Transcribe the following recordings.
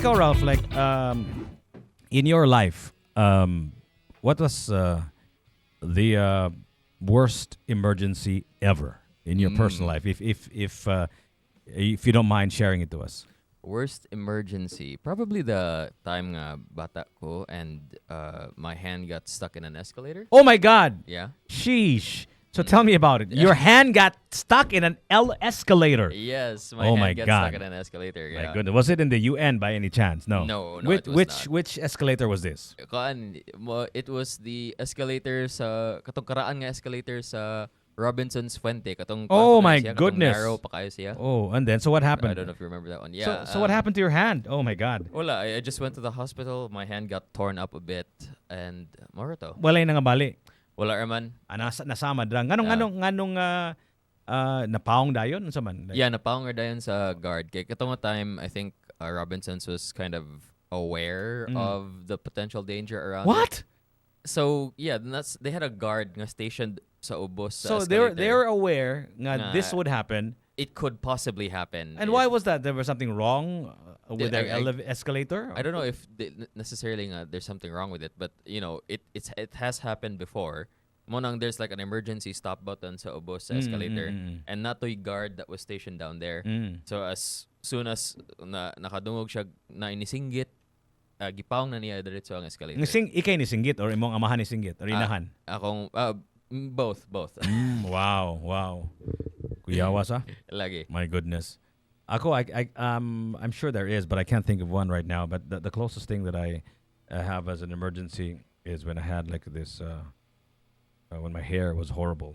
ikaw, Ralph, like in your life, what was the worst emergency ever in your personal life? If you don't mind sharing it to us. Worst emergency. Probably the time nga bata ko and my hand got stuck in an escalator. Oh my God! Yeah. Sheesh. So tell me about it. Your hand got stuck in an escalator. Yes, Oh my hand got God. stuck in an escalator. Yeah. My goodness. Was it in the UN by any chance? No. No, Which, it was not. which escalator was this? It was the escalator sa katong karaan nga escalator sa Robinson's Fuente. Oh my katong goodness. narrow pa kayo siya. Oh, and then so what happened? I don't know if you remember that one. Yeah. So what happened to your hand? Oh my God. Wala, I just went to the hospital. My hand got torn up a bit and moro to. Wala yung bali. Wala raman. Nasama dran. Nganong napaong dayon sa man? Yeah, napaong dayon sa guard. Kaya katong time, I think Robinsons was kind of aware of the potential danger around. What? So yeah, they had a guard nga stationed sa ubos. So they were aware nga this would happen. It could possibly happen. And why was that? There was something wrong with their escalator? I don't know if necessarily there's something wrong with it, but it has happened before. Monang there's like an emergency stop button sa ubos sa escalator, and natoy guard that was stationed down there. So as soon as nakadungog siya na inisinggit, gipaong na niya diretso ang escalator. Ikay ni singgit or imong amahan ni singgit or inahan? Akong both. Wow. Kuyawa sa? Lagi. My goodness. I'm sure there is, but I can't think of one right now. But the closest thing that I have as an emergency is when I had like this, when my hair was horrible,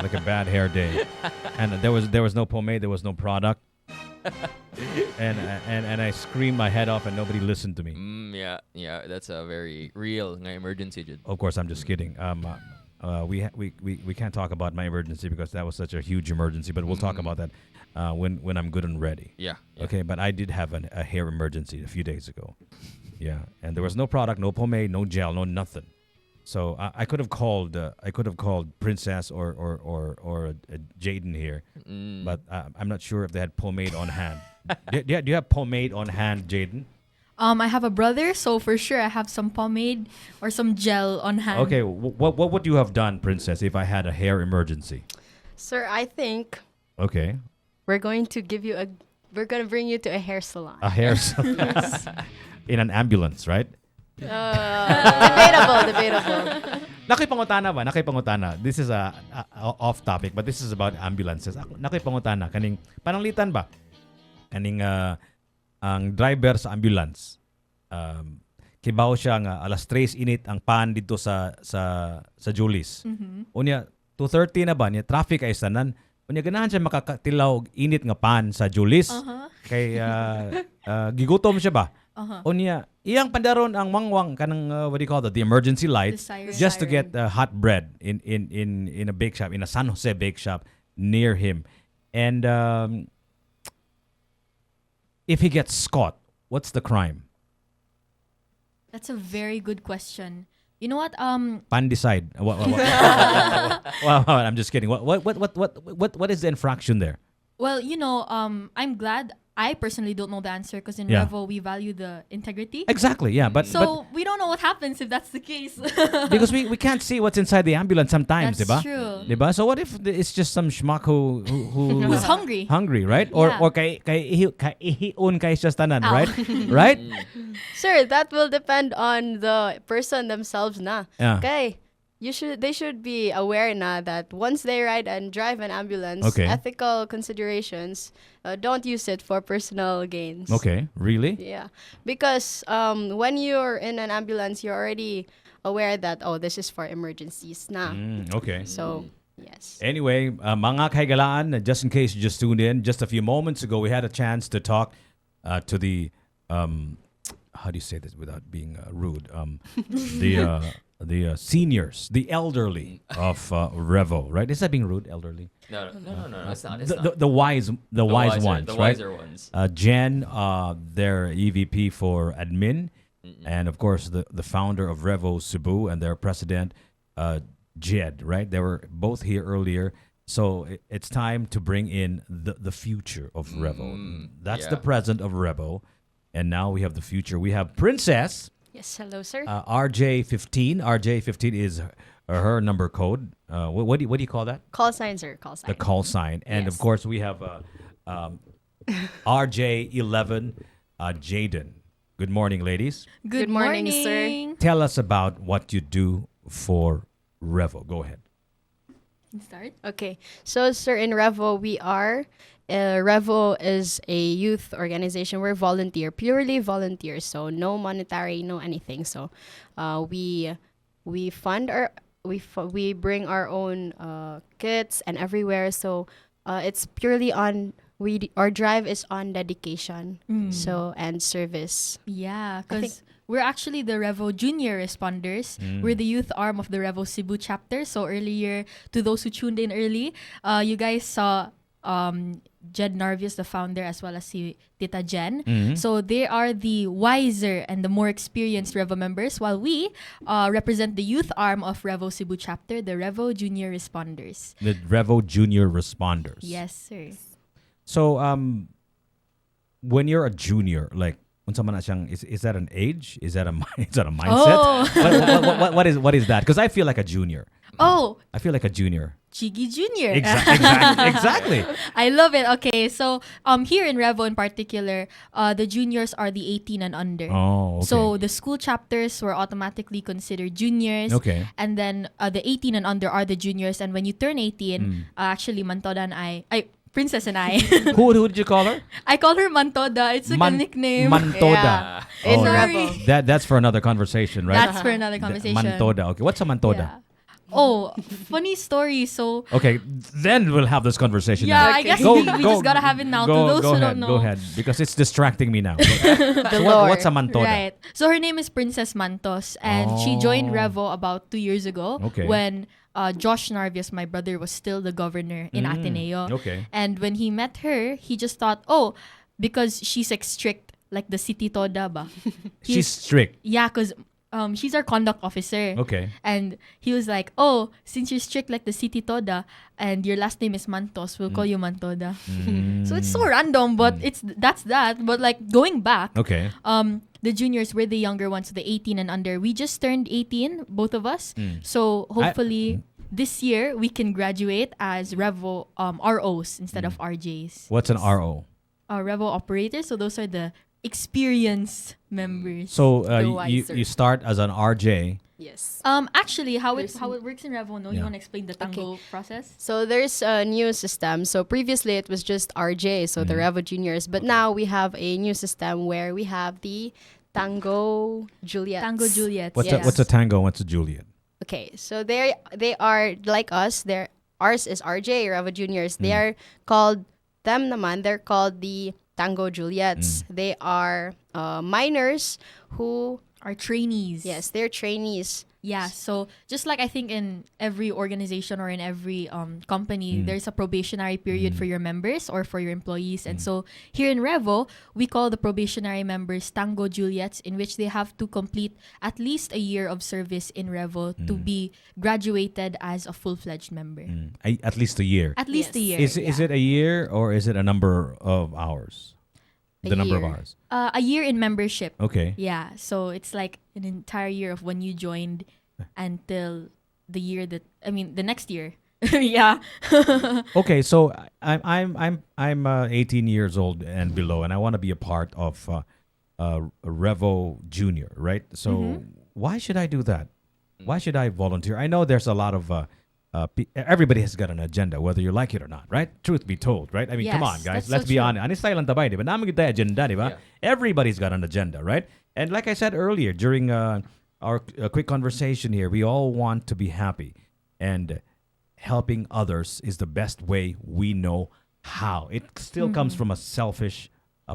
like a bad hair day, and there was no pomade, there was no product, and I screamed my head off, and nobody listened to me. Yeah, that's a very real emergency. Of course, I'm just kidding. We can't talk about my emergency because that was such a huge emergency. But we'll talk about that when I'm good and ready. Yeah. Okay, but I did have a hair emergency a few days ago. Yeah, and there was no product, no pomade, no gel, no nothing. So I could have called Princess or Jaden here, but I'm not sure if they had pomade on hand. do you have pomade on hand, Jaden? I have a brother, so for sure I have some pomade or some gel on hand. Okay, what would you have done, Princess, if I had a hair emergency? Sir, I think Okay. we're going to bring you to a hair salon. A hair salon. In an ambulance, right? Debatable. Nakipangutana. This is a off topic, but this is about ambulances. Nakipangutana kaning pananglitan ba? Kaning ang driver sa ambulance. Kibaw siya nga alas 3 init ang pan dito sa Julis. Unya 2:30 na ba niya traffic ay sanan. Unya ganahan siya makakatilaw init nga pan sa Julis. Kay gigutom siya ba? Unya iyang pandaron ang wangwang kanang what do you call that, the emergency light, just to get hot bread in a bake shop, in a San Jose bake shop near him. And if he gets caught, what's the crime? That's a very good question. You know what? Pan decide. What? I'm just kidding. What is the infraction there? Well, I'm glad. I personally don't know the answer because in Yeah. REAVO we value the integrity. Exactly. Yeah, but We don't know what happens if that's the case. because we can't see what's inside the ambulance sometimes, That's diba? true. Diba? So what if it's just some schmuck Who's hungry? hungry, right? Yeah. Or kay ihiun kay siya tanan, right? Right? Sir, that will depend on the person themselves na. Yeah. Okay. They should be aware na that once they ride and drive an ambulance, Okay. ethical considerations, don't use it for personal gains. Okay. Really? Yeah. Because when you're in an ambulance, you're already aware that, this is for emergencies na. Okay. So, yes. Anyway, mga kaigalaan, just in case you just tuned in, just a few moments ago, we had a chance to talk to the, how do you say this without being rude? The seniors, the elderly of REAVO, right? Is that being rude, elderly? No, it's not. The wise ones, the right? wiser ones. Jen, their EVP for admin, and of course the founder of REAVO Cebu and their president, Jed, right? They were both here earlier. So it's time to bring in the future of REAVO. That's the yeah. present of REAVO. And now we have the future. We have Princess, Yes, hello, sir. RJ15. RJ15 is her number code. What do you call that? Call sign, sir. Call sign. The call sign. And of Yes. course, we have RJ11, Jaden. Good morning, ladies. Good morning, morning, sir. Tell us about what you do for REAVO. Go ahead. Start. Okay. So, sir, in REAVO, REAVO is a youth organization. We're volunteer, purely volunteer. So, no monetary, no anything. So, we fund we bring our own kits and everywhere. So, it's purely on our drive is on dedication. So and service. Yeah, I think- because we're actually the REAVO Junior responders. We're the youth arm of the REAVO Cebu chapter. So earlier, to those who tuned in early, you guys saw Jaden Narvios, the founder, as well as si Tita Jen. So they are the wiser and the more experienced REAVO members, while we represent the youth arm of REAVO Cebu chapter, the REAVO Junior responders. The REAVO Junior responders. Yes, sir. So, when you're a junior, like, unsa man na siyang, is that an age? Is that a mindset? Oh. What is that? Because I feel like a junior. Oh, I feel like a junior. Jiggy Junior. Exactly. I love it. Okay, so here in REAVO in particular, the juniors are the 18 and under. Oh, okay. So the school chapters were automatically considered juniors. Okay. And then the 18 and under are the juniors. And when you turn 18, actually Mantoda and Princess and I, who did you call her? I call her Mantoda. It's like a nickname. Mantoda. Yeah. In Oh, REAVO. that's for another conversation, right? That's for another conversation. Mantoda. Okay, what's a Mantoda? Yeah. Oh, funny story. So Okay, then we'll have this conversation. yeah, now. I guess Go- we go- just gotta have it now. Go, to those go who ahead, don't know. Go ahead, because it's distracting me now. The So lore. what's a Mantoda? Right. So her name is Princess Mantos, and she joined Oh. REAVO about 2 years ago Okay. when Josh Narvios, my brother, was still the governor in Ateneo. Okay. And when he met her, he just thought, because she's like strict, like the city toda ba? She's strict. Yeah, because she's our conduct officer. Okay. And he was like, since you're strict like the city toda and your last name is Mantos, we'll call you Mantoda. So it's so random, but that's that. But like going back, Okay. the juniors were the younger ones, so the 18 and under. We just turned 18, both of us. So hopefully this year we can graduate as REAVO ROs instead of RJs. What's an RO? REAVO operators. So those are the experienced members. So The wiser. you start as an RJ. Yes. Actually, how it There's- works in REAVO, no? Yeah. You want to explain the tango process? So there's a new system. So previously it was just RJ, so the REAVO Juniors. But now we have a new system where we have the Tango Juliet. Tango Juliet. What's a tango? What's a Juliet? Okay, so they are like us. Ours is RJ, REAVO Juniors. They are called they're called the Tango Juliets. They are minors who Our trainees. yes, they're trainees. Yeah, so just like I think in every organization or in every company, there's a probationary period for your members or for your employees. And so here in REAVO, we call the probationary members Tango Juliets, in which they have to complete at least a year of service in REAVO to be graduated as a full-fledged member. At least a year. At least a year. Is it a year or is it a number of hours? A The number of year. hours. A year in membership. Okay. Yeah, so it's like an entire year of when you joined until the year the next year. Yeah. Okay, so I'm 18 years old and below, and I want to be a part of REAVO Junior, right? So why should I do that? Why should I volunteer? I know there's a lot of everybody has got an agenda, whether you like it or not, right? Truth be told, right? I mean, come on, Yes, guys, that's let's so be true. honest. Ano style ang tabay, di ba? Namin kita agenda, di ba? Yeah. Everybody's got an agenda, right? And like I said earlier, during our quick conversation here, we all want to be happy, and helping others is the best way we know how. It still comes from a selfish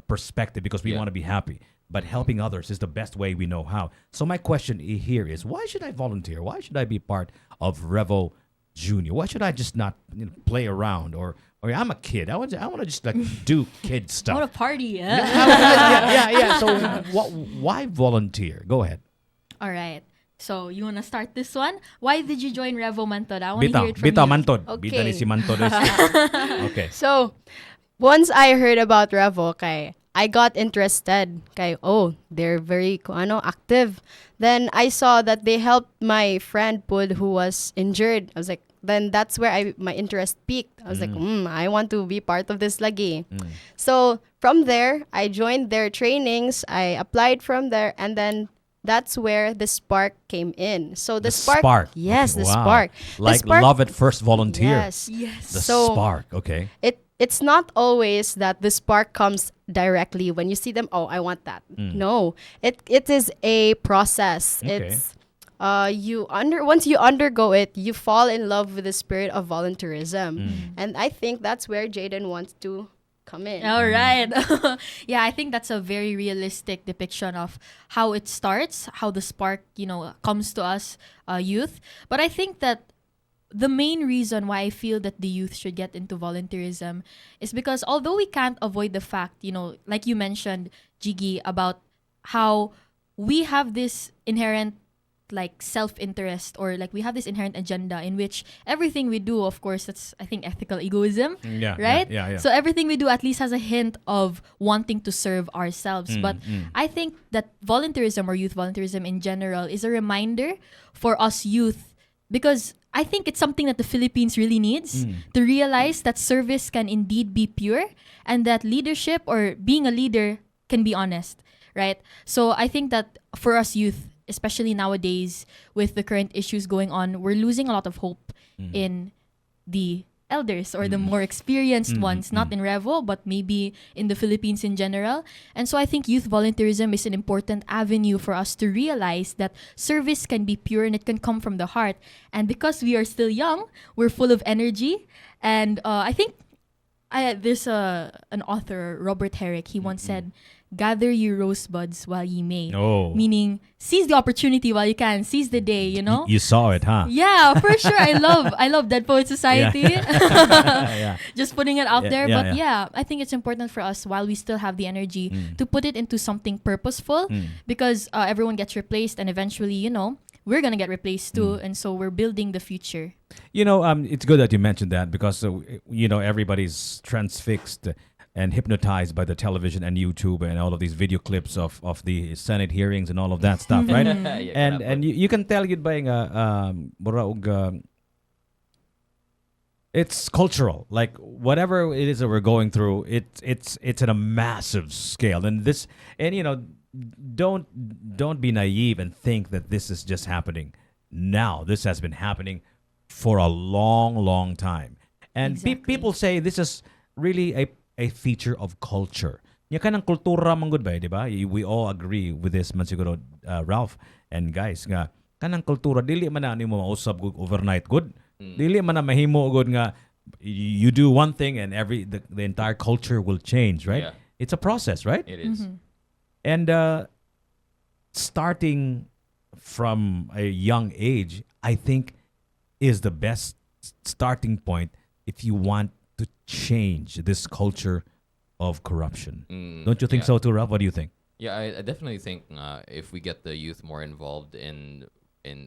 perspective because we Yeah. want to be happy. But helping others is the best way we know how. So my question here is, why should I volunteer? Why should I be part of REAVO Junior? Why should I just not play around? Or I'm a kid. I want to just like do kid stuff. What a party. yeah. So why volunteer? Go ahead. All right. So, you want to start this one? Why did you join REAVO Mantod? I want to Bita, hear it from Bita you. Mantod. Okay. Bita ni si Mantod. Okay. So, once I heard about REAVO, I got interested. Kay, oh, they're very active. Then I saw that they helped my friend Pud who was injured. I was like, then that's where my interest peaked. I was like, I want to be part of this lagi. So from there, I joined their trainings. I applied from there, and then that's where the spark came in. So the spark. Yes, Okay, the wow. spark. Like the spark, love at first volunteer. Yes. Yes. The So spark. Okay. It's not always that the spark comes directly when you see them. Oh, I want that. No, it is a process. Okay. It's once you undergo it, you fall in love with the spirit of volunteerism, and I think that's where Jaden wants to come in. All right. Yeah, I think that's a very realistic depiction of how it starts, how the spark, comes to us, youth. But I think that the main reason why I feel that the youth should get into volunteerism is because although we can't avoid the fact, like you mentioned, Jiggy, about how we have this inherent like self-interest, or like we have this inherent agenda in which everything we do, of course, that's I think ethical egoism, Yeah. right? Yeah. So everything we do at least has a hint of wanting to serve ourselves. But I think that volunteerism or youth volunteerism in general is a reminder for us youth, because I think it's something that the Philippines really needs to realize that service can indeed be pure, and that leadership or being a leader can be honest, right? So I think that for us youth, especially nowadays with the current issues going on, we're losing a lot of hope in the elders or the more experienced ones, not in REAVO, but maybe in the Philippines in general. And so I think youth volunteerism is an important avenue for us to realize that service can be pure and it can come from the heart. And because we are still young, we're full of energy. And I think there's an author, Robert Herrick, he once said, "Gather your rosebuds while ye may." Oh. Meaning, seize the opportunity while you can, seize the day, You saw it, huh? Yeah, for sure. I love Dead Poet Society. Yeah. Just putting it out there. Yeah, But yeah, I think it's important for us while we still have the energy to put it into something purposeful, because everyone gets replaced, and eventually, we're going to get replaced too. And so we're building the future. It's good that you mentioned that, because everybody's transfixed and hypnotized by the television and YouTube and all of these video clips of the Senate hearings and all of that stuff, right? Yeah, and you can tell you'd buying it's cultural. Like whatever it is that we're going through, it's at a massive scale. And don't be naive and think that this is just happening now. This has been happening for a long, long time. And Exactly. people say this is really a feature of culture. Yung kanang kultura man gud ba, di ba? We all agree with this man siguro, Ralph and guys, nga kanang kultura dili man na nimo mausab gud overnight good. Dili man na mahimo gud nga you do one thing and the entire culture will change, right? Yeah. It's a process, right? It is. And starting from a young age, I think, is the best starting point if you want to change this culture of corruption. Don't you think yeah. so too, Ralph? What do you think? Yeah, I definitely think if we get the youth more involved in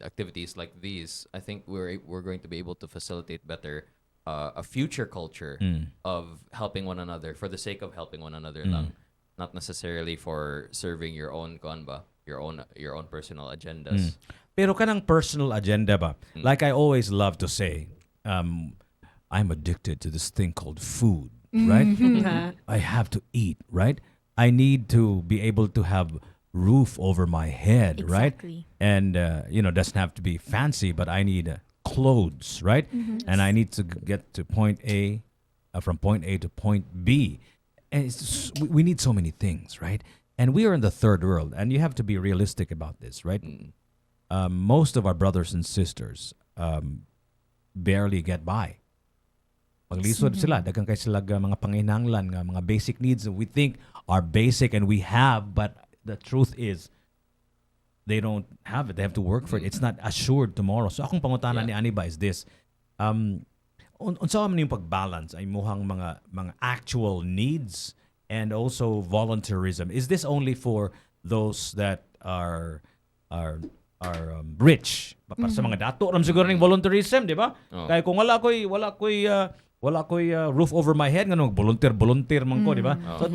activities like these, I think we're going to be able to facilitate better a future culture of helping one another for the sake of helping one another lang, not necessarily for serving your own kanba, your own personal agendas. Pero kanang personal agenda ba? Like I always love to say, I'm addicted to this thing called food, right? I have to eat, right? I need to be able to have roof over my head, Exactly. right? And doesn't have to be fancy, but I need clothes, right? And I need to get to point A, from point A to point B. And we need so many things, right? And we are in the third world, and you have to be realistic about this, right? Most of our brothers and sisters barely get by. Paglisod sila, daghang kay sila mga panginahanglan, nga mga basic needs that we think are basic and we have, but the truth is they don't have it. They have to work for it. It's not assured tomorrow. So akong pangutana ni Aniba is this. Unsa man yung pagbalance ay muhang mga actual needs and also volunteerism. Is this only for those that are rich? Para sa mga dato ram siguro ning volunteerism, di ba? Kaya kung wala ko'y roof over my head, ngano volunteer man ko, di ba? So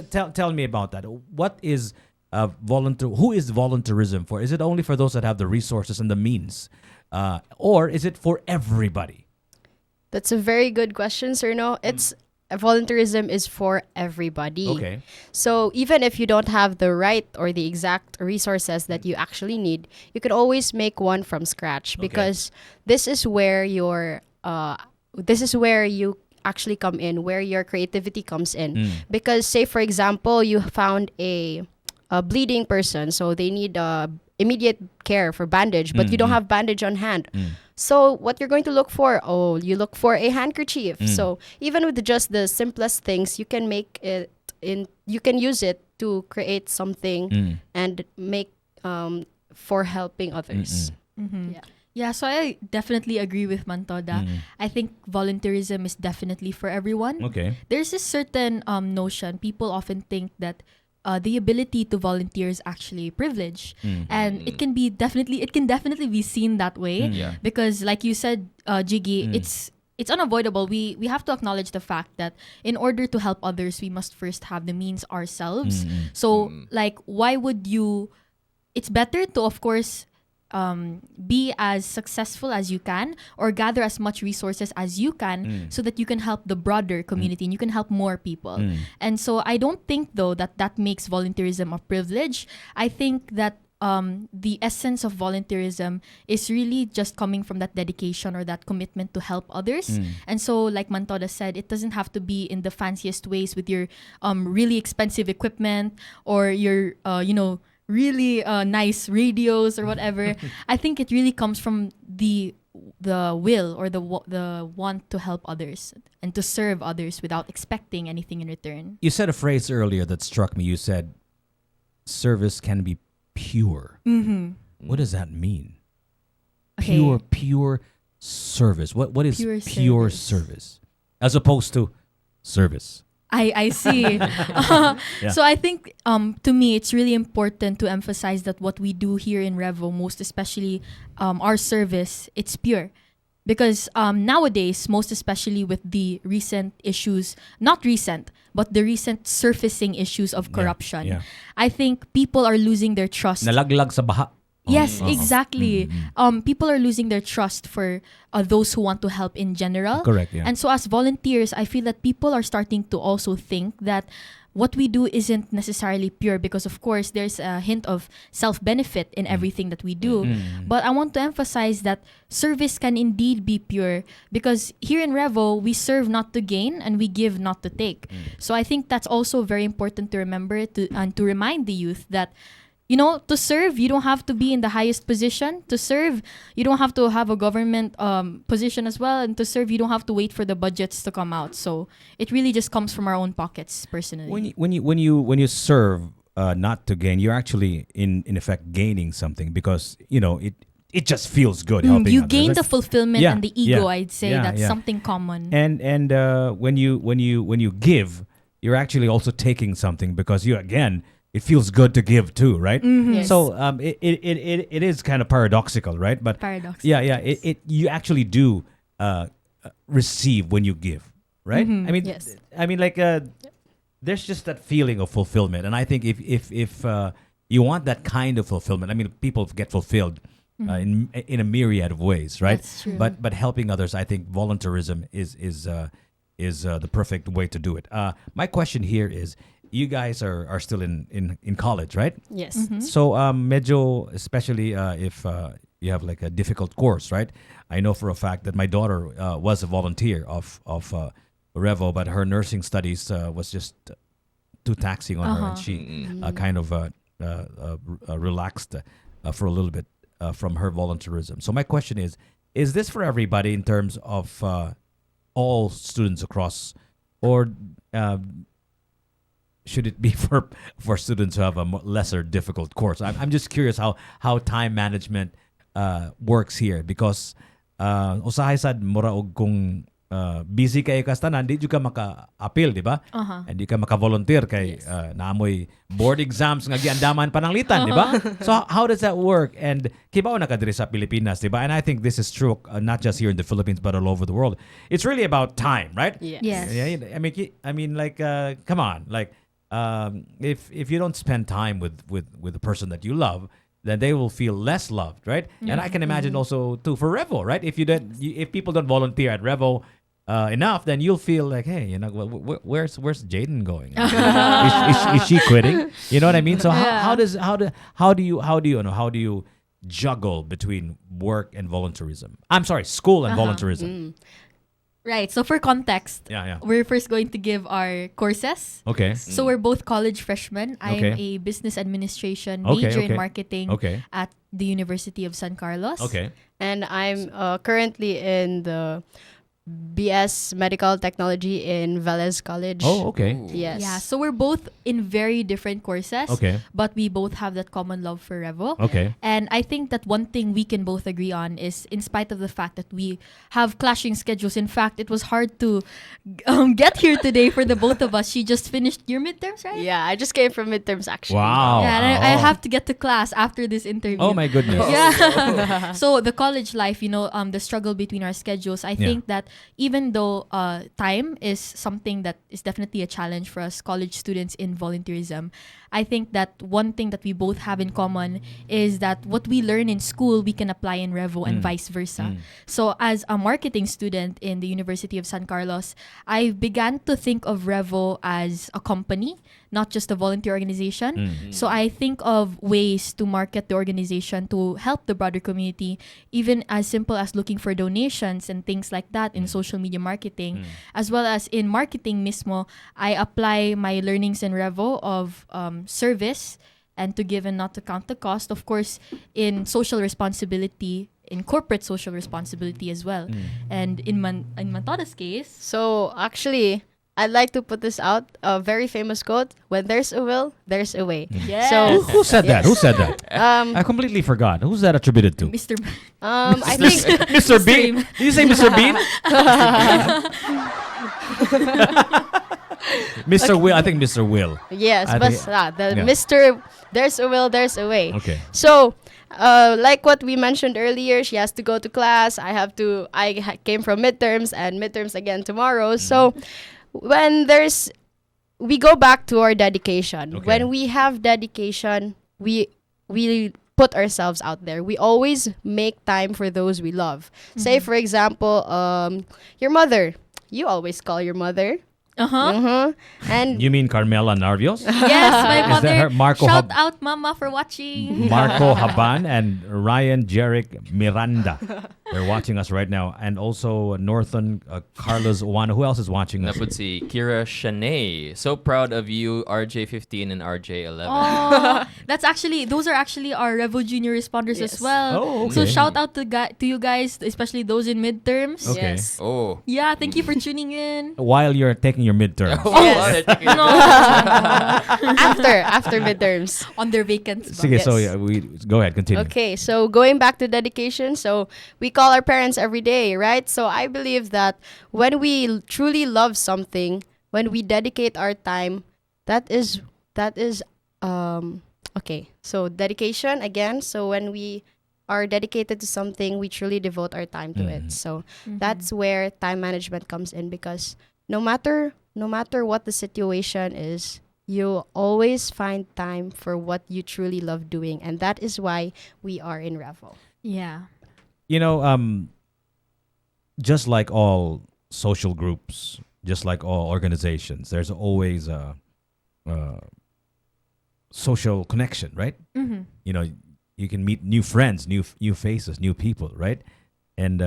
tell me about that. What is volunteer? Who is volunteerism for? Is it only for those that have the resources and the means, or is it for everybody? That's a very good question, sir. No, it's volunteerism is for everybody. Okay. So even if you don't have the right or the exact resources that you actually need, you could always make one from scratch, because this is where you actually come in, where your creativity comes in. Because say for example, you found a bleeding person, so they need immediate care for bandage, but you don't have bandage on hand. So what you're going to look for? Oh, you look for a handkerchief. So even with just the simplest things, you can make it you can use it to create something and make for helping others. Yeah, so I definitely agree with Mantoda. I think volunteerism is definitely for everyone. Okay. There's a certain notion. People often think that the ability to volunteer is actually a privilege, and it can definitely be seen that way. Yeah. Because, like you said, Jiggy, it's unavoidable. We have to acknowledge the fact that in order to help others, we must first have the means ourselves. So, like, why would you? It's better to, of course, be as successful as you can, or gather as much resources as you can, so that you can help the broader community and you can help more people. And so I don't think, though, that makes volunteerism a privilege. I think that the essence of volunteerism is really just coming from that dedication or that commitment to help others. And so, like Mantoda said, it doesn't have to be in the fanciest ways with your really expensive equipment or your really nice radios or whatever. I think it really comes from the will or the want to help others and to serve others without expecting anything in return. You said a phrase earlier that struck me. You said service can be pure. What does that mean? Okay. Pure service. What is Pure pure service. service as opposed to service? I see. So I think to me it's really important to emphasize that what we do here in REAVO, most especially our service, it's pure. Because nowadays, most especially with the recent issues, not recent, but the recent surfacing issues of corruption, yeah. I think people are losing their trust. Nalaglag sa baha. Yes, exactly. People are losing their trust for those who want to help in general. Correct, yeah. And so as volunteers, I feel that people are starting to also think that what we do isn't necessarily pure, because of course there's a hint of self-benefit in everything that we do. But I want to emphasize that service can indeed be pure, because here in REAVO, we serve not to gain and we give not to take. So I think that's also very important to remember and to remind the youth that, to serve, you don't have to be in the highest position. To serve, you don't have to have a government position as well. And to serve, you don't have to wait for the budgets to come out. So it really just comes from our own pockets, personally. When you serve not to gain, you're actually in effect gaining something, because it just feels good helping you others. gain the fulfillment Yeah, and the ego. yeah, I'd say yeah, that's yeah. something common. And when you give, you're actually also taking something, because it feels good to give too, right? Yes. So it is kind of paradoxical, right? But Paradox. yeah, you actually do receive when you give, right? Yes. There's just that feeling of fulfillment, and I think if you want that kind of fulfillment, people get fulfilled in a myriad of ways, right? That's true. But helping others, I think volunteerism is the perfect way to do it. My question here is, you guys are still in college, right? Yes. So medyo, especially if you have like a difficult course, right? I know for a fact that my daughter was a volunteer of REAVO, but her nursing studies was just too taxing on her, and she kind of relaxed for a little bit from her volunteerism. So my question is this for everybody in terms of all students across, or should it be for students who have a lesser difficult course? I'm just curious how time management works here, because usahay sad mura og kung busy kayo kastanan, di ka maka-appeal, di ba? Hindi ka maka-volunteer kay naamoy board exams nga giandaman pananglitan, di ba? So how does that work? And kibaw na ka diri sa Pilipinas, di ba? And I think this is true not just here in the Philippines but all over the world. It's really about time, right? Yes. Yes. Yeah, I mean, like, come on, like, if you don't spend time with the person that you love, then they will feel less loved, right? And I can imagine also too for Revo, right? If people don't volunteer at Revo enough, then you'll feel like, hey, where's Jaden going? Is she quitting? You know what I mean? So how do you juggle between work and volunteerism? I'm sorry, school and volunteerism. Right. So for context, Yeah. we're first going to give our courses. Okay. So we're both college freshmen. I'm Okay. a business administration Okay, major okay. in marketing Okay. at the University of San Carlos. Okay. And I'm currently in the BS Medical Technology in Velez College. Oh, okay. Ooh. Yes. Yeah, so we're both in very different courses, Okay. but we both have that common love for Revo. Okay. And I think that one thing we can both agree on is, in spite of the fact that we have clashing schedules, in fact, it was hard to get here today for the both of us. She just finished your midterms, right? Yeah, I just came from midterms actually. Wow. Yeah, and I have to get to class after this interview. Oh my goodness. Yeah. So the college life, the struggle between our schedules, I think that even though time is something that is definitely a challenge for us college students in volunteerism, I think that one thing that we both have in common is that what we learn in school, we can apply in Revo and vice versa. So as a marketing student in the University of San Carlos, I began to think of Revo as a company, not just a volunteer organization. So I think of ways to market the organization to help the broader community, even as simple as looking for donations and things like that in social media marketing, as well as in marketing mismo. I apply my learnings in Revo of service and to give and not to count the cost, of course, in social responsibility, in corporate social responsibility as well. And in Mantoda's case, So actually, I'd like to put this out, a very famous quote: "When there's a will, there's a way." yes, So Who said that? Who said that? I completely forgot. Who's that attributed to? Mr. I think Mr. Bean. Bean. Did you say Mr. Bean? Mr. Will. I think Mr. Will. yes, I but think- the yeah. Mr. There's a will, there's a way. Okay. So, like what we mentioned earlier, she has to go to class. I came from midterms and midterms again tomorrow. So, when we go back to our dedication. Okay. When we have dedication, we put ourselves out there. We always make time for those we love. Say, for example, your mother. You always call your mother. And You mean Carmela Narvios? Yes, my Is mother. that her? Marco Shout Hab- out, Mama, for watching. Marco Haban and Ryan Jerick Miranda. They're watching us right now. And also Northern Carlos Uwano. Who else is watching us? Let's see. Kira Shanae. So proud of you, RJ15 and RJ11. Oh, those are actually our REAVO Junior responders Yes. as well. Oh, okay. So shout out to you guys, especially those in midterms. Okay. yes. Oh. Yeah, thank you for tuning in. While you're taking your midterm. Yes. they're taking No, after midterms. on their vacant spot. Sige, so Yes. we go ahead, continue. Okay, so going back to dedication, so we call our parents every day, right? So I believe that when we truly love something, when we dedicate our time, that is okay. So dedication again. So when we are dedicated to something, we truly devote our time to it. So that's where time management comes in, because no matter what the situation is, you always find time for what you truly love doing, and that is why we are in REAVO. Yeah. Just like all social groups, just like all organizations, there's always a social connection, right? Mm-hmm. You can meet new friends, new faces, new people, right? And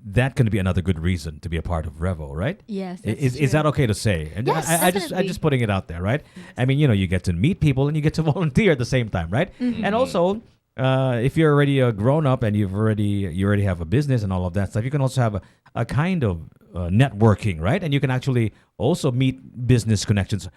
that can be another good reason to be a part of REAVO, right? Yes. Is that okay to say? And Yes, I'm definitely. just putting it out there, right? I mean, you get to meet people and you get to volunteer at the same time, right? And also, if you're already a grown up and you already have a business and all of that stuff, you can also have a kind of networking, right? And you can actually also meet business connections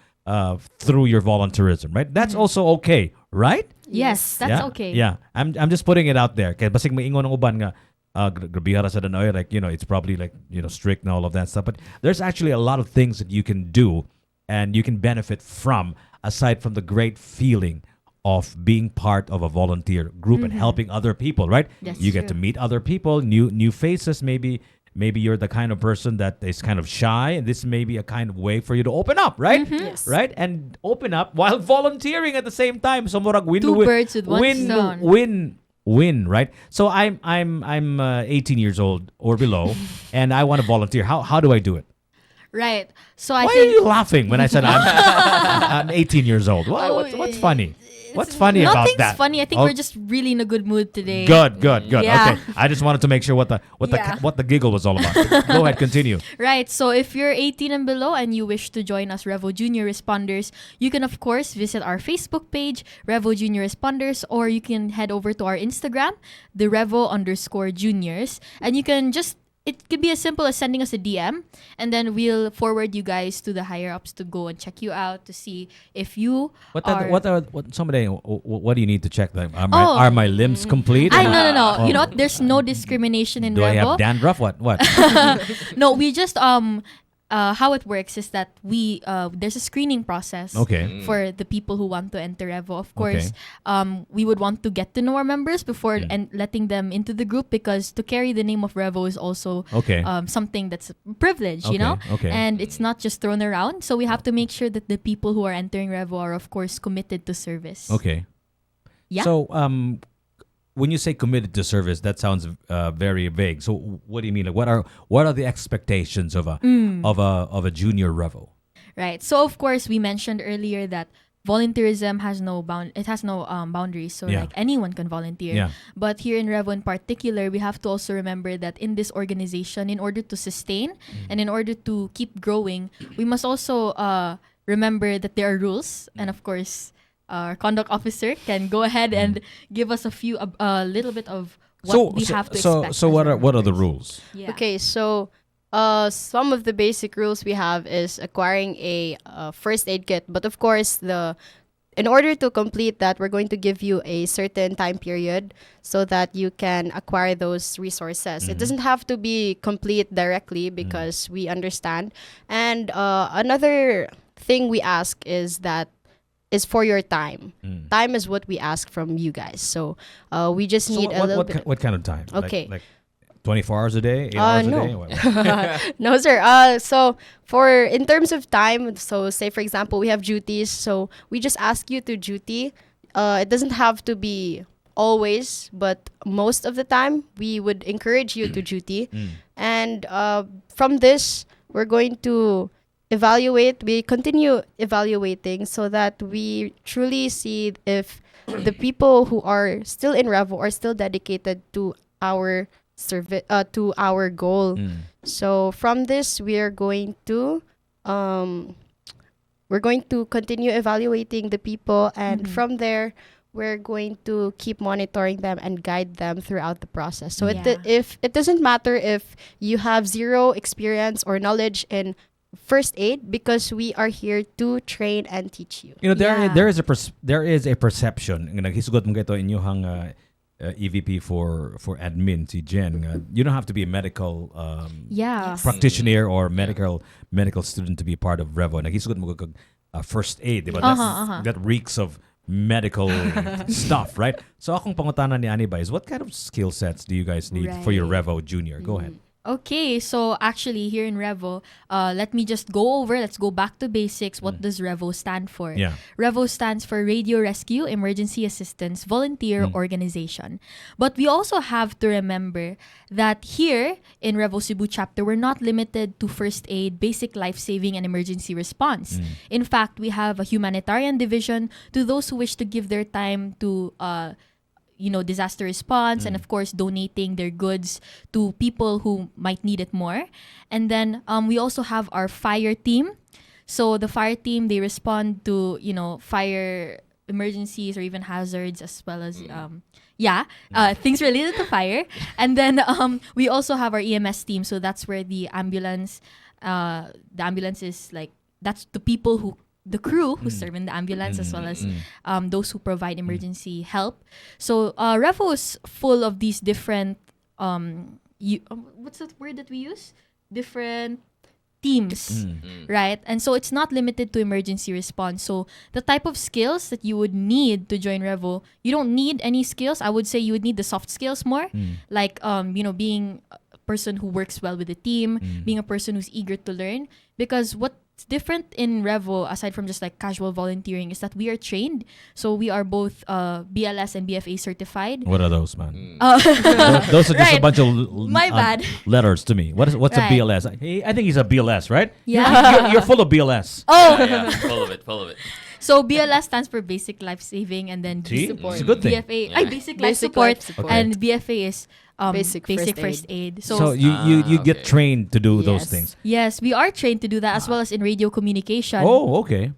through your volunteerism, right? That's also okay, right? Yes, that's Yeah? okay. Yeah, I'm just putting it out there. Kaya basig maingon ng uban nga grabihara sa danoy, like it's probably like strict and all of that stuff. But there's actually a lot of things that you can do and you can benefit from, aside from the great feeling of being part of a volunteer group and helping other people, right? That's You get to true. meet other people, new faces maybe, maybe you're the kind of person that is kind of shy, and this may be a kind of way for you to open up, right? Yes. Right? And open up while volunteering at the same time. So murag win, Two win, birds with one win, stone. win, right? So I'm 18 years old or below, and I want to volunteer. How do I do it? Right. So I Why are think you laughing when I said I'm 18 years old? What's funny? What's funny about nothing's that? funny. I think Oh, we're just really in a good mood today. Good. Yeah. Okay, I just wanted to make sure what Yeah. the giggle was all about. Go ahead, continue. Right. So if you're 18 and below and you wish to join us REAVO Junior Responders, you can of course visit our Facebook page, REAVO Junior Responders, or you can head over to our Instagram, the REAVO_Juniors, and you can just it could be as simple as sending us a DM, and then we'll forward you guys to the higher ups to go and check you out to see if you What are. somebody? What do you need to check them? Oh. Are my limbs complete? No. Oh. You know what? There's no discrimination in Do I have REAVO. dandruff? What? No, we just how it works is that we there's a screening process Okay. for the people who want to enter REAVO. Of course, Okay. we would want to get to know our members before and letting them into the group, because to carry the name of REAVO is also Okay. something that's a privilege, you know? Okay. And it's not just thrown around. So we have to make sure that the people who are entering REAVO are, of course, committed to service. Okay. Yeah. So when you say committed to service, that sounds very vague. So what do you mean? Like, what are the expectations of a junior REAVO? Right. So of course we mentioned earlier that volunteerism has no boundaries. So Yeah. like anyone can volunteer. Yeah. But here in REAVO in particular, we have to also remember that in this organization, in order to sustain and in order to keep growing, we must also remember that there are rules, and of course our conduct officer can go ahead and give us a little bit of what we have to expect. So as what are the members. rules? Yeah. Okay, so some of the basic rules we have is acquiring a first aid kit, but of course in order to complete that, we're going to give you a certain time period so that you can acquire those resources. It doesn't have to be complete directly because we understand. And another thing we ask is for your time. Time is what we ask from you guys. So we just So need a little bit. what kind of time? Okay. Like 24 hours a day, 8 hours no. a day. What? No, sir. So in terms of time, so say for example, we have duties. So we just ask you to duty. It doesn't have to be always, but most of the time, we would encourage you to duty. And from this, we're going to evaluate. We continue evaluating so that we truly see if the people who are still in REAVO are still dedicated to our to our goal. So from this, we're going to continue evaluating the people, and from there, we're going to keep monitoring them and guide them throughout the process. So if it doesn't matter if you have zero experience or knowledge in first aid, because we are here to train and teach you. You know, Yeah. there is a perception. Naghisgot mo kito inyong EVP for admin si Jen. You don't have to be a medical practitioner or medical student to be part of REAVO. Naghisgot mo kag first aid, diba? That reeks of medical stuff, right? So akong pangutana ni Aniba is, what kind of skill sets do you guys need for your Right. REAVO Junior? Go ahead. Okay, so actually here in REAVO, let's go back to basics. What does REAVO stand for? Yeah. REAVO stands for Radio Rescue Emergency Assistance Volunteer Organization. But we also have to remember that here in REAVO Cebu chapter, we're not limited to first aid, basic life-saving, and emergency response. In fact, we have a humanitarian division to those who wish to give their time to disaster response, and of course donating their goods to people who might need it more. And then we also have our fire team. So the fire team, they respond to fire emergencies or even hazards, as well as things related to fire. And then we also have our EMS team. So that's where the ambulance is like, that's the people who the crew who serve in the ambulance, as well as those who provide emergency help. So REAVO is full of these different what's that word that we use? Different teams, right? And so it's not limited to emergency response. So the type of skills that you would need to join REAVO, you don't need any skills. I would say you would need the soft skills more, like being person who works well with the team, being a person who's eager to learn. Because what's different in REAVO, aside from just like casual volunteering, is that we are trained. So we are both BLS and BFA certified. What are those, man? Uh, Those are just a Right. bunch of My bad. letters to me. What's Right. a BLS? I think he's a BLS, right? Yeah. You're full of BLS. Oh, Yeah, full of it, full of it. so BLS stands for Basic Life Saving, and then See? support. It's a good thing. BFA, Yeah. Basic Life Basic Support, life support. Okay. and BFA is Basic First Aid. So you get okay. trained to do those Yes. things. Yes, we are trained to do that as well as in radio communication. Oh, okay.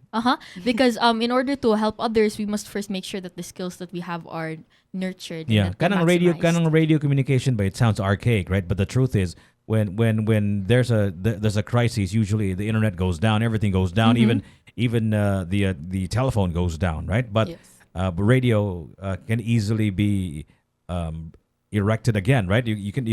Because in order to help others, we must first make sure that the skills that we have are nurtured. Yeah, and that they're kanang maximized. radio communication, but it sounds archaic, right? But the truth is, when there's a crisis, usually the internet goes down, everything goes down, even the telephone goes down, right? But Yes. radio can easily be erected again, right? You can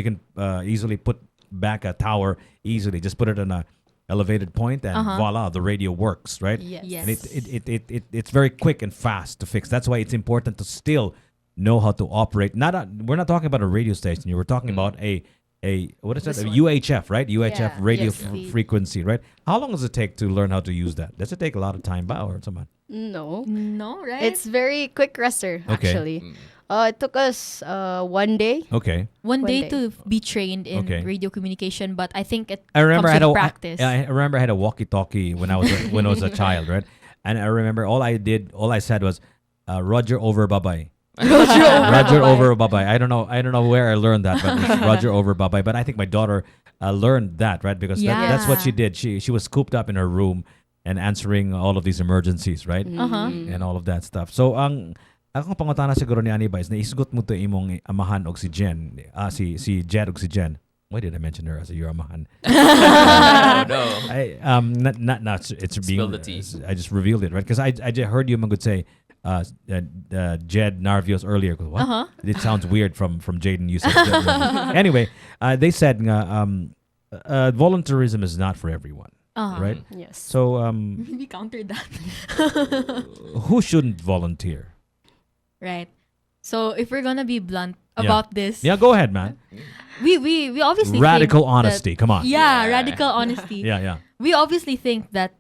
easily put back a tower easily. Just put it on a elevated point, and voila, the radio works, right? Yes. Yes. And it's very quick and fast to fix. That's why it's important to still know how to operate. We're not talking about a radio station. You were talking about a what is that? This A one. UHF, right? UHF Yeah, radio yes. frequency, right? How long does it take to learn how to use that? Does it take a lot of time, ba, or someone? No. No, right? It's very quick rester, Okay. actually. It took us 1 day. Okay. one one day day. to be trained in Okay. radio communication, but I think it I remember comes I had with a practice. I remember I had a walkie-talkie when I was when I was a child, right? And I remember all I said was, Roger over bye-bye. Roger over bye-bye. I don't know where I learned that, but it's Roger over bye-bye. But I think my daughter learned that, right? Because that's what she Yeah. did. She was cooped up in her room and answering all of these emergencies, right? Uh-huh. And all of that stuff. So akong pangutana siguro ni Aniba is naisgot mo to imong amahan og si Jen, si Jed og si Jen. Why did I mention her as your amahan? Oh, no. Not it's being Spill the tea. I just revealed it, right? Because I just heard you could say Jed Narvios earlier. What? It sounds weird from Jaden. You said Jed Narvios. Anyway, they said volunteerism is not for everyone, right? Yes. So We countered that. who shouldn't volunteer? Right. So if we're gonna be blunt about this, Yeah, go ahead, man. we obviously Radical think that- honesty. Come on. Yeah, Yeah. radical honesty. Yeah. We obviously think that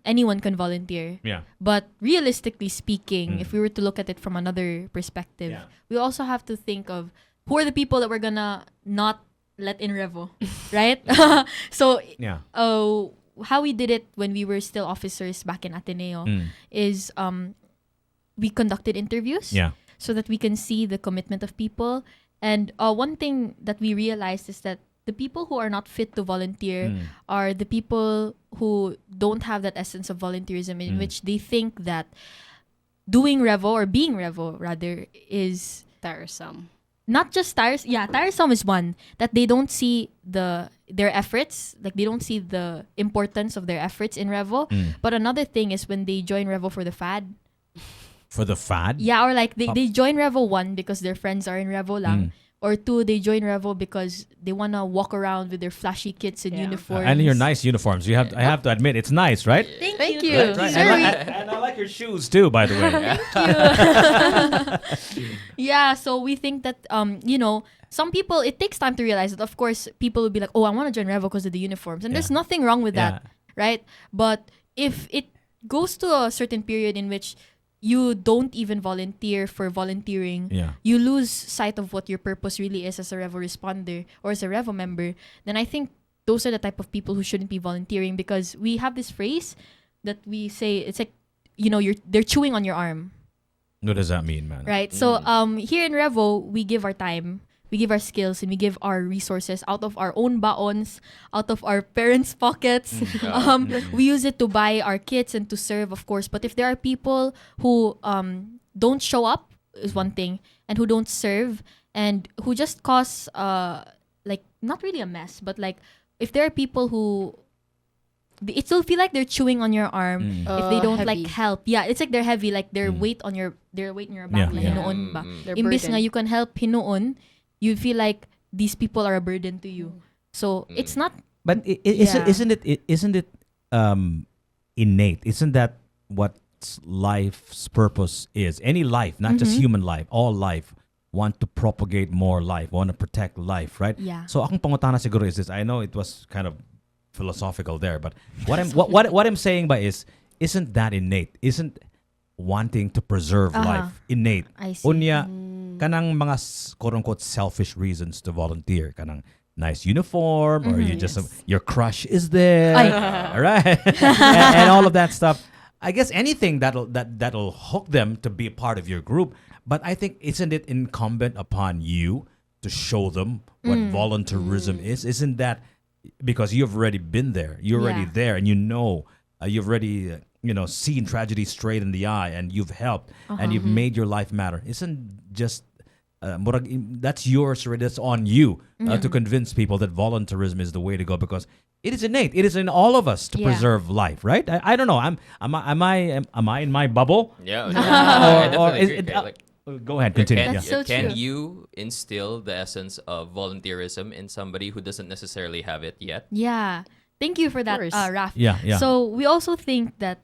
anyone can volunteer. Yeah. But realistically speaking, Mm. if we were to look at it from another perspective, Yeah. we also have to think of who are the people that we're gonna not let in Revo, right? So Yeah. how we did it when we were still officers back in Ateneo is we conducted interviews Yeah. so that we can see the commitment of people. And one thing that we realized is that the people who are not fit to volunteer are the people who don't have that essence of volunteerism, in which they think that doing Revo, or being Revo rather, is Tiresome. not just tiresome. Yeah, tiresome is one, that they don't see their efforts, like they don't see the importance of their efforts in Revo. But another thing is when they join Revo for the fad. For the fad? Yeah, or like they join Revo 1 because their friends are in Revo lang. Or 2, they join Revo because they want to walk around with their flashy kits and Yeah. uniforms. And your nice uniforms. I have to admit, it's nice, right? Thank you. Right. Sir, And I like your shoes too, by the way. Yeah, so we think that some people, it takes time to realize that. Of course, people will be like, "Oh, I want to join Revo because of the uniforms," and there's Yeah. nothing wrong with that, Yeah. right? But if it goes to a certain period in which you don't even volunteer for volunteering, Yeah. you lose sight of what your purpose really is as a Revo responder or as a Revo member, then I think those are the type of people who shouldn't be volunteering, because we have this phrase that we say, it's like, they're chewing on your arm. What does that mean, man? Right. So here in Revo, we give our time, we give our skills, and we give our resources out of our own baons, out of our parents' pockets. We use it to buy our kits and to serve, of course. But if there are people who don't show up, is one thing, and who don't serve, and who just cause like not really a mess, but like if there are people who it still feel like they're chewing on your arm if they don't like Heavy. help. Yeah, it's like they're heavy, like their weight on your back. Yeah, yeah. Hinuon ba? They're Imbis nga burdened. you can help hinuon, you feel like these people are a burden to you. So it's not. But Yeah. isn't it innate? Isn't that what life's purpose is? Any life, not just human life, all life want to propagate more life, want to protect life, right? Yeah. So akong pangutana siguro is this. I know it was kind of philosophical there, but what I'm saying by is, isn't that innate? Isn't wanting to preserve life innate? I see. Unya kanang mga quote unquote selfish reasons to volunteer, kanang nice uniform, or you just your crush is there, right? and all of that stuff. I guess anything that'll hook them to be a part of your group. But I think, isn't it incumbent upon you to show them what volunteerism is? Isn't that because you've already been there, you're already there, and you've already seen tragedy straight in the eye, and you've helped, and you've made your life matter. Isn't just that's yours already. That's on you to convince people that volunteerism is the way to go, because it is innate. It is in all of us to preserve life, right? I don't know. Am I in my bubble? Yeah. I Or definitely is agree. it, Okay, like, go ahead, continue. Can, Yeah. That's so can true. you instill the essence of volunteerism in somebody who doesn't necessarily have it yet? Yeah. Thank you for that, course. Raph. Yeah. So we also think that,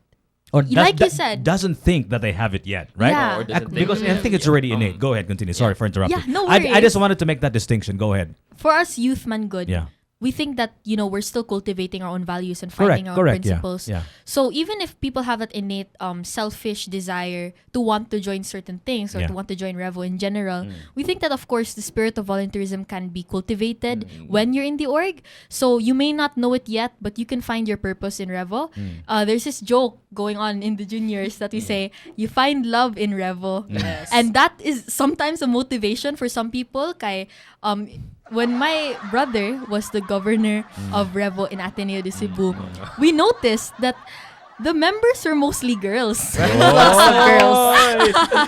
Or like you said, doesn't think that they have it yet, right? Yeah. Or doesn't think Because they I have think it it's yet. already innate. Go ahead, continue. Sorry for interrupting. Yeah, no I just worries. wanted to make that distinction. Go ahead. for us youth man good, Yeah. we think that we're still cultivating our own values and Correct. finding our Correct. principles. Yeah. So even if people have that innate selfish desire to want to join certain things or Yeah. to want to join REAVO in general, we think that of course the spirit of volunteerism can be cultivated when you're in the org. So you may not know it yet, but you can find your purpose in REAVO. There's this joke going on in the juniors that we say, you find love in REAVO. Yes. And that is sometimes a motivation for some people. Kay, when my brother was the governor of REAVO in Ateneo de Cebu, we noticed that the members were mostly girls. Lots of girls.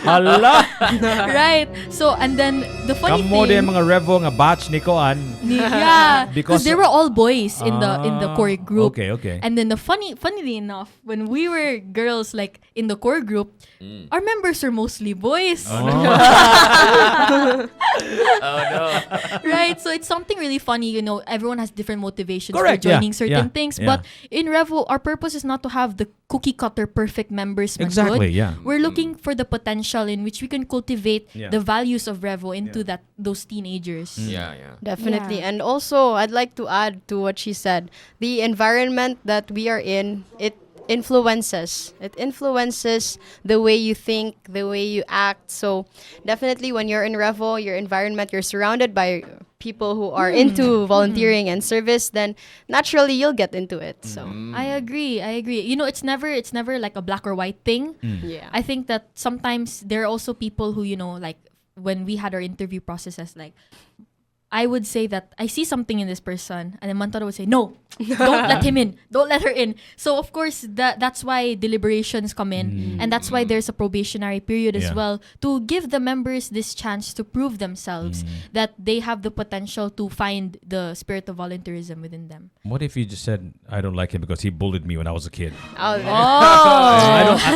Hala! Right. So, and then the funny Kamo din thing, mga revo nga batch ni Koan. yeah, Because- because they were all boys in the core group. Okay. And then funnily enough, when we were girls like in the core group, our members were mostly boys. Oh no. Right? So it's something really funny, everyone has different motivations Correct, for joining yeah, certain yeah, things. yeah. But in REAVO, our purpose is not to have the cookie cutter perfect members. man Exactly, good. yeah. We're looking for the potential in which we can cultivate Yeah. the values of REAVO into those teenagers. Yeah. Definitely. Yeah. And also, I'd like to add to what she said. The environment that we are in, it influences. It influences the way you think, the way you act. So definitely when you're in REAVO, your environment, you're surrounded by people who are into volunteering and service, then naturally you'll get into it. So I agree. It's never like a black or white thing. yeah. I think that sometimes there are also people who, like when we had our interview processes, like I would say that I see something in this person, and then Mantoro would say, no, don't let him in, don't let her in. So of course that's why deliberations come in, and that's why there's a probationary period as Yeah. well, to give the members this chance to prove themselves that they have the potential to find the spirit of volunteerism within them. What if you just said, I don't like him because he bullied me when I was a kid? Oh,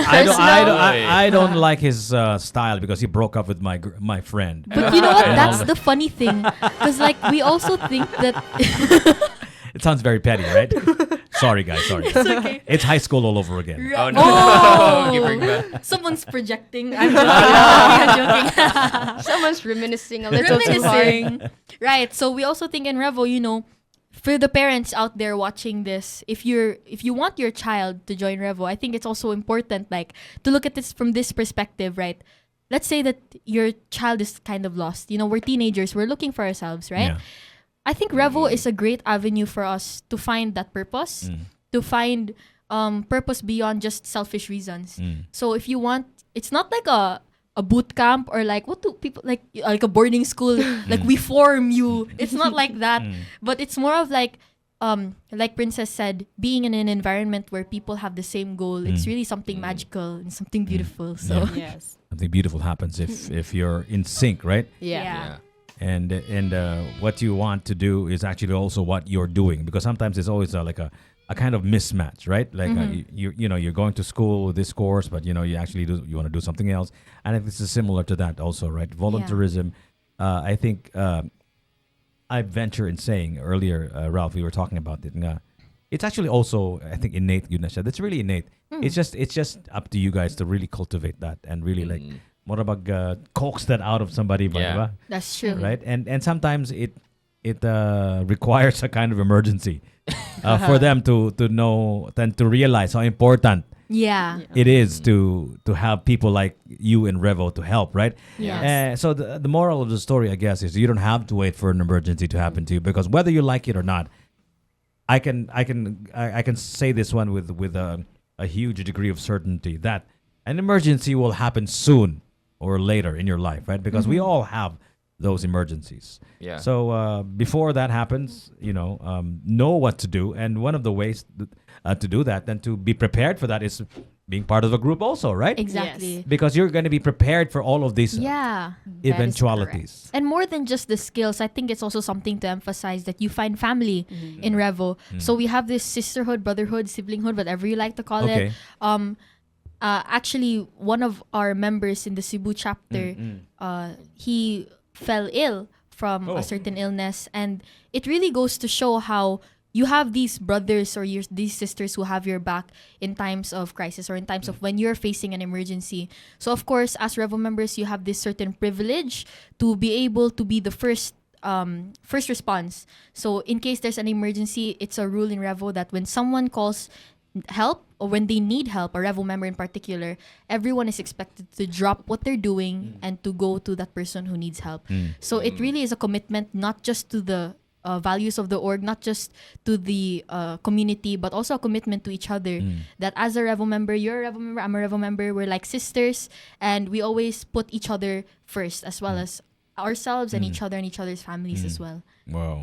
I don't like his style because he broke up with my friend. But you know what? And That's all the funny thing, because like we also think that It sounds very petty, right? Sorry, guys. Sorry. it's okay. It's high school all over again. Oh no. Oh! You bring back. Someone's projecting. I'm joking. someone's reminiscing a little too hard. Reminiscing. Right. So we also think in REAVO, for the parents out there watching this, if you want your child to join REAVO, I think it's also important like to look at this from this perspective, right? Let's say that your child is kind of lost. We're teenagers. We're looking for ourselves, right? Yeah. I think REAVO is a great avenue for us to find that purpose, to find purpose beyond just selfish reasons. So if you want, it's not like a boot camp or like what do people like a boarding school like we form you. It's not like that, but it's more of like Princess said, being in an environment where people have the same goal. It's really something magical and something beautiful. So Yes. Something beautiful happens if you're in sync, right? Yeah. And what you want to do is actually also what you're doing, because sometimes it's always like a kind of mismatch, right? Like you're going to school with this course, but you actually you want to do something else, and I think this is similar to that also, right? Volunteerism. I think I venture in saying earlier, Ralph, we were talking about it. It's actually also, I think, innate. That's really innate. It's just up to you guys to really cultivate that and really like morabag coax that out of somebody ba, Yeah. diba? That's true. Right? And sometimes it requires a kind of emergency for them to know and to realize how important Yeah. it is to have people like you and Revo to help, right? Yes. So the moral of the story, I guess, is you don't have to wait for an emergency to happen to you, because whether you like it or not, I can say this one with a huge degree of certainty that an emergency will happen soon or later in your life, right? Because we all have those emergencies. Yeah. So before that happens, know what to do, and one of the ways to do that and to be prepared for that is being part of a group also, right? Exactly. Because you're going to be prepared for all of these Yeah. eventualities. And more than just the skills, I think it's also something to emphasize that you find family in Revo. So we have this sisterhood, brotherhood, siblinghood, whatever you like to call Okay. it. Actually, one of our members in the Cebu chapter, he fell ill from Oh. a certain illness, and it really goes to show how you have these brothers or these sisters who have your back in times of crisis or in times of when you're facing an emergency. So of course, as Revo members, you have this certain privilege to be able to be the first response. So in case there's an emergency, it's a rule in Revo that when someone calls help or when they need help, a Revo member in particular, everyone is expected to drop what they're doing and to go to that person who needs help. So it really is a commitment, not just to the values of the org, not just to the community, but also a commitment to each other. That as a Revo member, you're a Revo member, I'm a Revo member, we're like sisters, and we always put each other first, as well as ourselves and each other and each other's families as well. Wow.